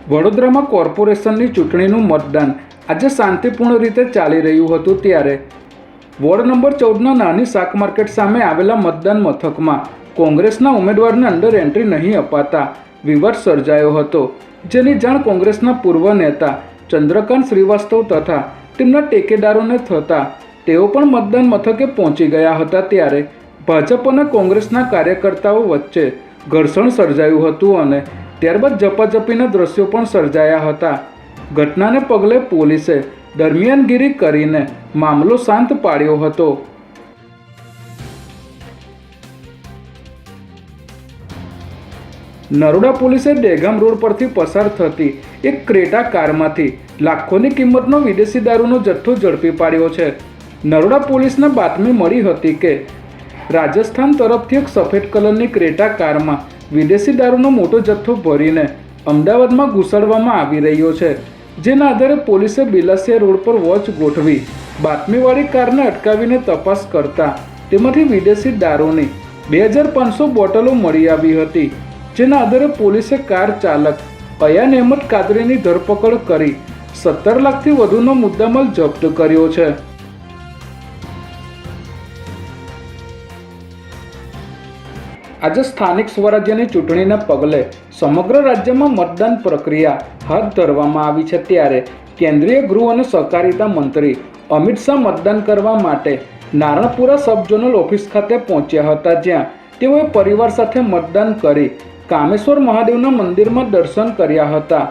વડોદરામાં કોર્પોરેશનની ચૂંટણીનું મતદાન આજે શાંતિપૂર્ણ રીતે ચાલી રહ્યું હતું ત્યારે વોર્ડ નંબર 14ના નાની શાક માર્કેટ સામે આવેલા મતદાન મથકમાં કોંગ્રેસના ઉમેદવારને અંડર એન્ટ્રી નહીં અપાતા વિવાદ સર્જાયો હતો, જેની જાણ કોંગ્રેસના પૂર્વ નેતા ચંદ્રકાંત શ્રીવાસ્તવ તથા તેમના ટેકેદારોને થતાં તેઓ પણ મતદાન મથકે પહોંચી ગયા હતા ત્યારે ભાજપ અને કોંગ્રેસના કાર્યકર્તાઓ વચ્ચે ઘર્ષણ સર્જાયું હતું અને ત્યારબાદ ઝપાઝપીના દ્રશ્યો પણ સર્જાયા હતા। ઘટનાને પગલે પોલીસે દરમિયાનગીરી કરીને મામલો શાંત પાડ્યો હતો। નરોડા પોલીસે દહેગામ રોડ પરથી પસાર થતી એક ક્રેટા કારમાંથી લાખોની કિંમતનો વિદેશી દારૂનો જથ્થો ઝડપી પાડ્યો છે। નરોડા પોલીસને બાતમી મળી હતી કે રાજસ્થાન તરફથી એક સફેદ કલરની ક્રેટા કારમાં વિદેશી દારૂનો મોટો જથ્થો ભરીને અમદાવાદમાં ઘુસાડવામાં આવી રહ્યો છે, જેના આધારે પોલીસે બિલાસિયા રોડ પર વોચ ગોઠવી બાતમીવાળી કારને અટકાવીને તપાસ કરતા તેમાંથી વિદેશી દારૂની 2500 બોટલો મળી આવી હતી, જેના આધારે પોલીસે કાર ચાલક અયાન અહેમદ કાદરીની ધરપકડ કરી 17 લાખથી વધુનો મુદ્દામાલ જપ્ત કર્યો છે। આજે સ્થાનિક સ્વરાજ્યની ચૂંટણીને પગલે સમગ્ર રાજ્યમાં મતદાન પ્રક્રિયા હાથ ધરવામાં આવી છે ત્યારે કેન્દ્રીય ગૃહ અને સહકારિતા મંત્રી અમિત શાહ મતદાન કરવા માટે નારણપુરા સબ ઝોનલ ઓફિસ ખાતે પહોંચ્યા હતા, જ્યાં તેઓએ પરિવાર સાથે મતદાન કરી કામેશ્વર મહાદેવના મંદિરમાં દર્શન કર્યા હતા।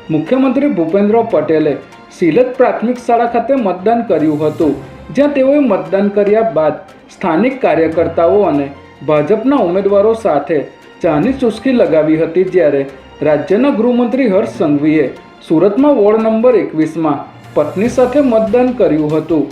મુખ્યમંત્રી ભૂપેન્દ્ર પટેલે સિલજ પ્રાથમિક શાળા ખાતે મતદાન કર્યું હતું, જ્યાં તેઓએ મતદાન કર્યા બાદ સ્થાનિક કાર્યકર્તાઓ અને ભાજપના ઉમેદવારો સાથે ચાની ચુસ્કી લગાવી હતી, જ્યારે રાજ્યના ગૃહમંત્રી હર્ષ સંઘવીએ સુરતમાં વોર્ડ નંબર 21માં પત્ની સાથે મતદાન કર્યું હતું।